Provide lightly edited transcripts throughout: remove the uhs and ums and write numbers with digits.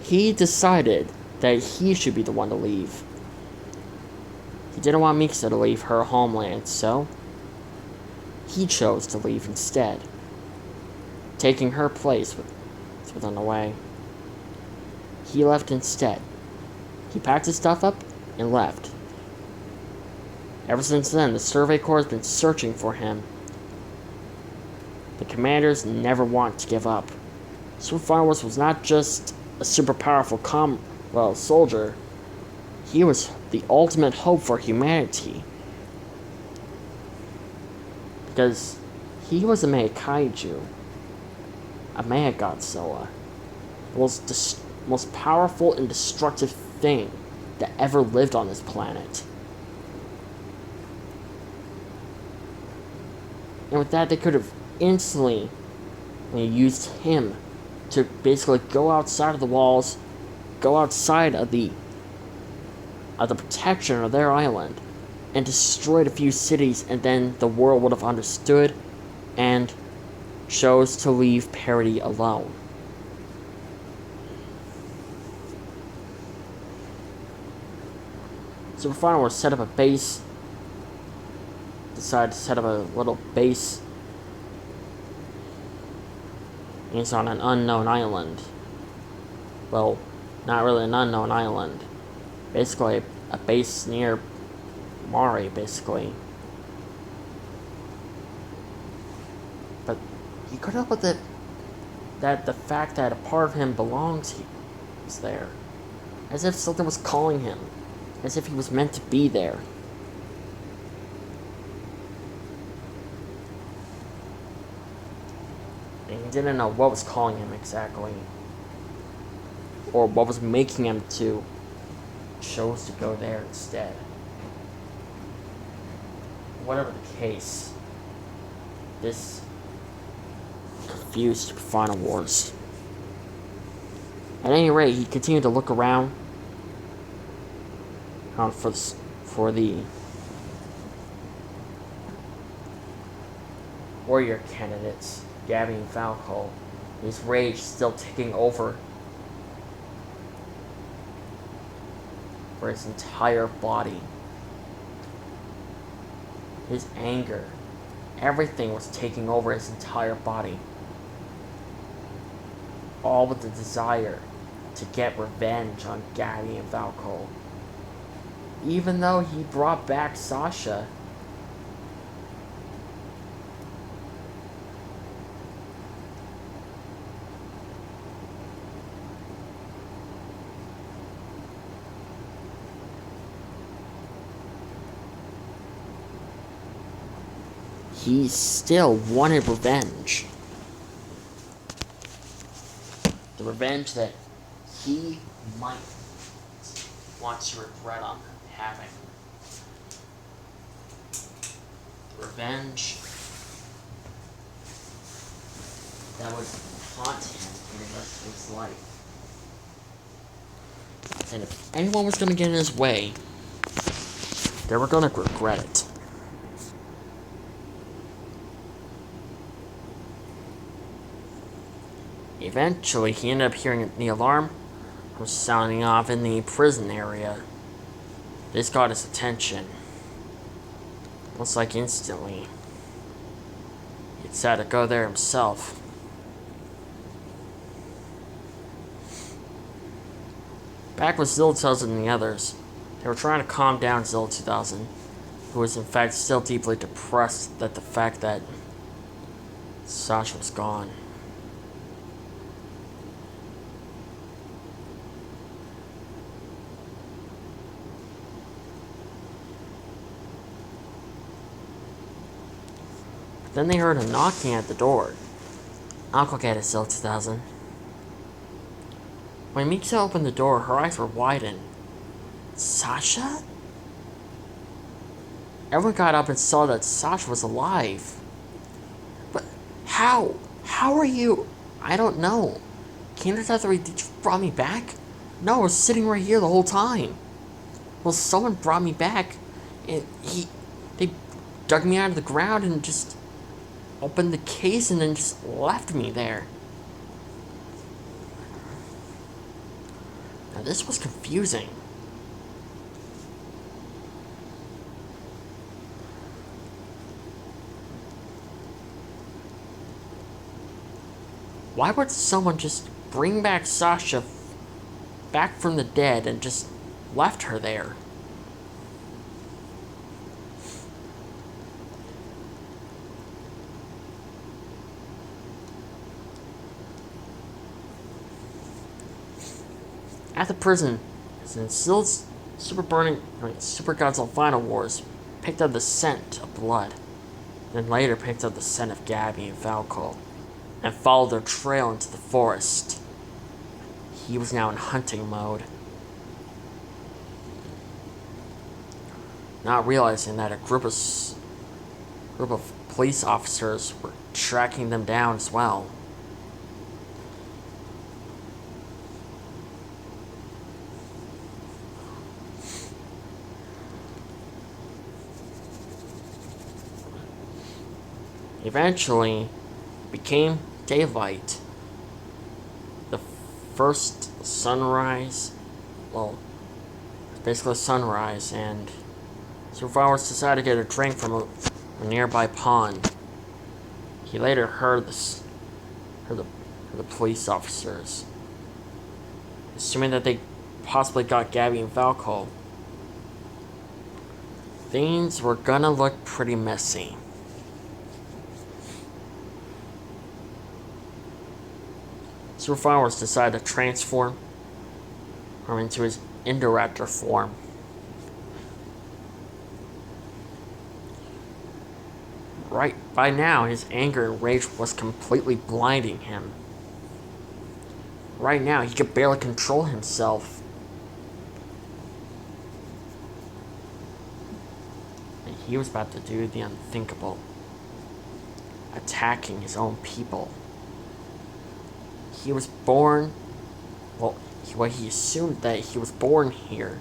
he decided that he should be the one to leave. He didn't want Mikasa to leave her homeland, so he chose to leave instead, taking her place within the way. He left instead. He packed his stuff up and left. Ever since then, the Survey Corps has been searching for him. The commanders never want to give up. Super Final Wars was not just a super powerful soldier. He was the ultimate hope for humanity. Because he was a mega kaiju. A mega Godzilla. The most powerful and destructive thing that ever lived on this planet. And with that, they could have instantly used him to basically go outside of the walls, go outside of the protection of their island, and destroyed a few cities, and then the world would have understood and chose to leave Parody alone. Super Final Wars set up a base. Decided to set up a little base. And it's on an unknown island. Well, not really an unknown island. Basically, a base near Mari, basically. But he couldn't help but the fact that a part of him belongs is there. As if something was calling him. As if he was meant to be there. And he didn't know what was calling him exactly. Or what was making him to chose to go there instead. Whatever the case, this confused Final Wars. At any rate, he continued to look around for the warrior candidates, Gabby and Falco, his rage still taking over for his entire body. His anger, everything was taking over his entire body. All with the desire to get revenge on Gabby and Falco. Even though he brought back Sasha, he still wanted revenge. The revenge that he might want to regret on having. The revenge that would haunt him in the rest of his life. And if anyone was going to get in his way, they were going to regret it. Eventually, he ended up hearing the alarm was sounding off in the prison area. This got his attention. Almost like instantly. He decided to go there himself. Back with Zilla 2000 and the others, they were trying to calm down Zilla 2000, who was in fact still deeply depressed at the fact that Sasha was gone. Then they heard a knocking at the door. I'll go get it, Zilla 2000. When Mikasa opened the door, her eyes were widened. Sasha? Everyone got up and saw that Sasha was alive. But how? How are you? I don't know. Did you brought me back? No, I was sitting right here the whole time. Well, someone brought me back, and they dug me out of the ground and just opened the case and then just left me there. Now, this was confusing. Why would someone just bring back Sasha back from the dead and just left her there? At the prison, since Zill's Super Godzilla Final Wars picked up the scent of blood, then later picked up the scent of Gabby and Falco, and followed their trail into the forest. He was now in hunting mode, not realizing that a group of police officers were tracking them down as well. Eventually, it became daylight. The first sunrise, well, basically sunrise, and survivors decided to get a drink from a nearby pond. He later heard the police officers, assuming that they possibly got Gabby and Falco. Things were gonna look pretty messy. Survivors decided to transform him into his Indoraptor form. Right by now, his anger and rage was completely blinding him. Right now, he could barely control himself. And he was about to do the unthinkable, attacking his own people. He was born, he assumed that he was born here.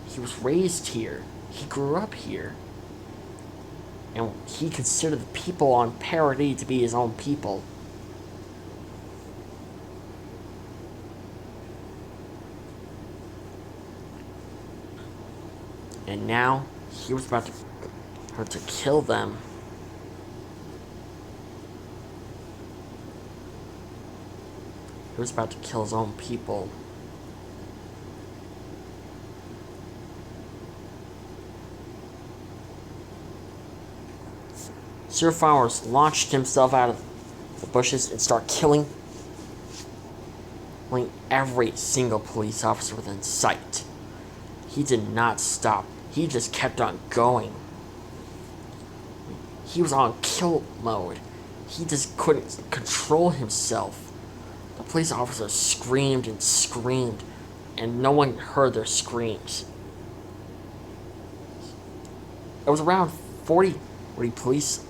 He was raised here. He grew up here. And he considered the people on Paradis to be his own people. And now, he was about to kill them. He was about to kill his own people. Sir Flowers launched himself out of the bushes and started killing every single police officer within sight. He did not stop. He just kept on going. He was on kill mode. He just couldn't control himself. The police officers screamed and screamed, and no one heard their screams. It was around 40 police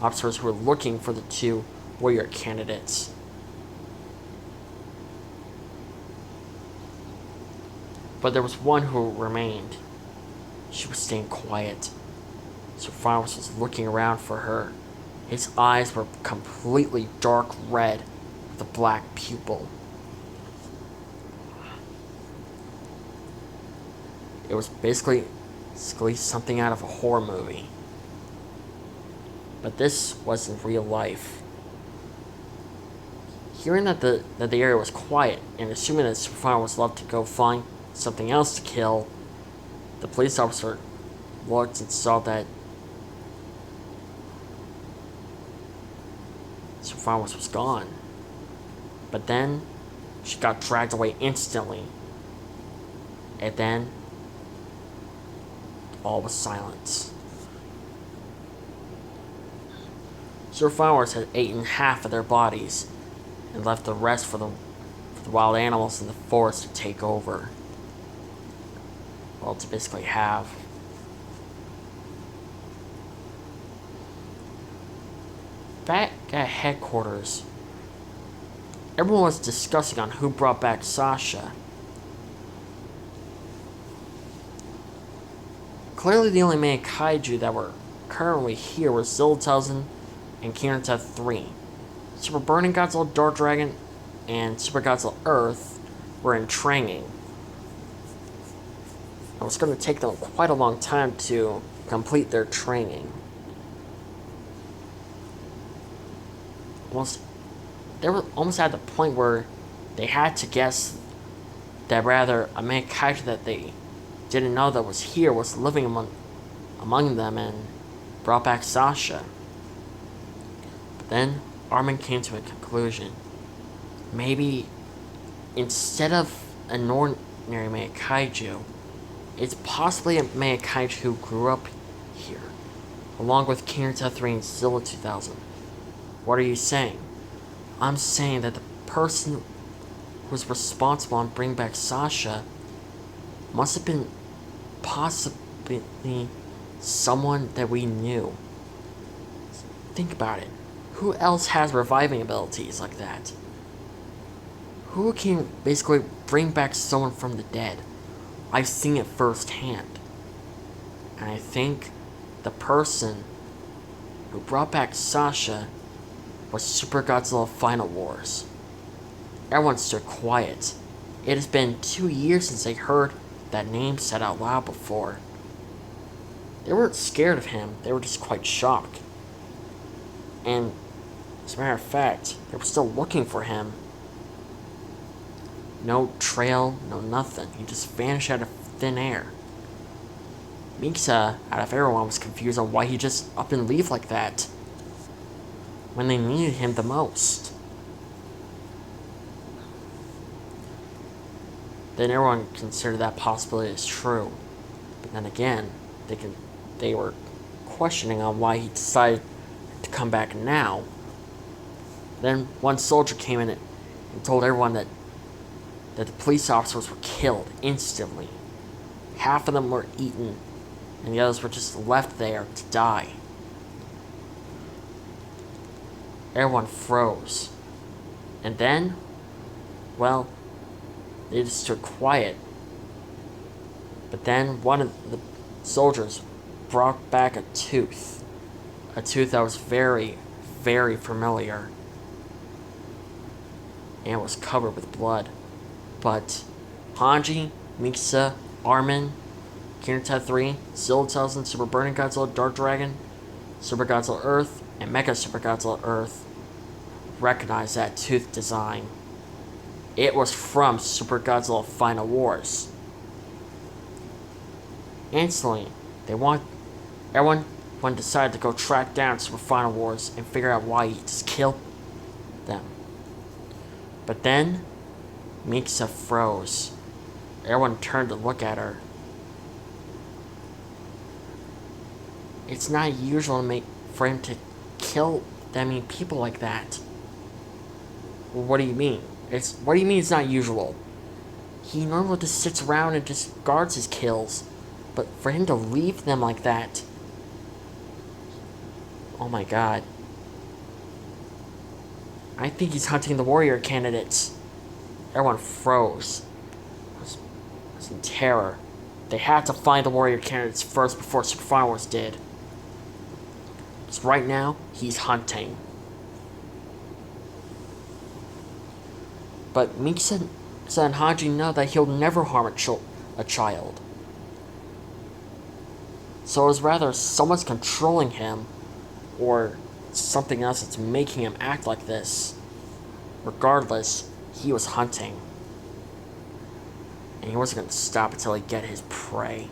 officers who were looking for the two warrior candidates. But there was one who remained. She was staying quiet. Sir Flowers was looking around for her. His eyes were completely dark red with a black pupil. It was basically something out of a horror movie. But this wasn't real life. Hearing that the area was quiet, and assuming that Sir Flowers was left to go find something else to kill, the police officer looked and saw that Sir Flowers was gone. But then, she got dragged away instantly. And then, all was silence. Sir Flowers had eaten half of their bodies, and left the rest for the wild animals in the forest to take over. Well, to basically have. Back at headquarters, everyone was discussing on who brought back Sasha. Clearly the only main kaiju that were currently here were Ziltelzen and Kinota 3. Super Burning Godzilla Dark Dragon and Super Godzilla Earth were in training. It was going to take them quite a long time to complete their training. They were almost at the point where they had to guess that rather a main character that they didn't know that was here was living among them and brought back Sasha. But then Armin came to a conclusion. Maybe instead of an ordinary mega kaiju, it's possibly a mega kaiju who grew up here, along with Kirita 3 and Zilla 2000. What are you saying? I'm saying that the person who was responsible on bringing back Sasha must have been possibly someone that we knew. Think about it. Who else has reviving abilities like that? Who can basically bring back someone from the dead? I've seen it firsthand. And I think the person who brought back Sasha was Super Godzilla Final Wars. Everyone stood quiet. It has been 2 years since they heard that name said out loud before. They weren't scared of him, they were just quite shocked. And as a matter of fact, they were still looking for him. No trail, no nothing. He just vanished out of thin air. Mikasa, out of everyone, was confused on why he just up and leave like that when they needed him the most. Then everyone considered that possibility as true. But then again, they were questioning on why he decided to come back now. Then one soldier came in and told everyone that the police officers were killed instantly. Half of them were eaten, and the others were just left there to die. Everyone froze. And then, well, they just stood quiet. But then one of the soldiers brought back a tooth. A tooth that was very, very familiar. And it was covered with blood. But Hanji, Mikasa, Armin, Kirita 3, Zilla 2000, Super Burning Godzilla, Dark Dragon, Super Godzilla Earth, and Mega Super Godzilla Earth recognized that tooth design. It was from Super Godzilla Final Wars. Instantly, everyone decided to go track down Super Final Wars and figure out why he just killed them. But then, Mikasa froze. Everyone turned to look at her. It's not usual for him to kill that many people like that. Well, what do you mean? What do you mean it's not usual? He normally just sits around and just guards his kills. But for him to leave them like that... Oh my god. I think he's hunting the warrior candidates. Everyone froze. I was in terror. They had to find the warrior candidates first before Super Final Wars did. Because right now, he's hunting. But Mikasa and Hanji know that he'll never harm a child. So it was rather someone's controlling him, or something else that's making him act like this. Regardless, he was hunting. And he wasn't going to stop until he get his prey.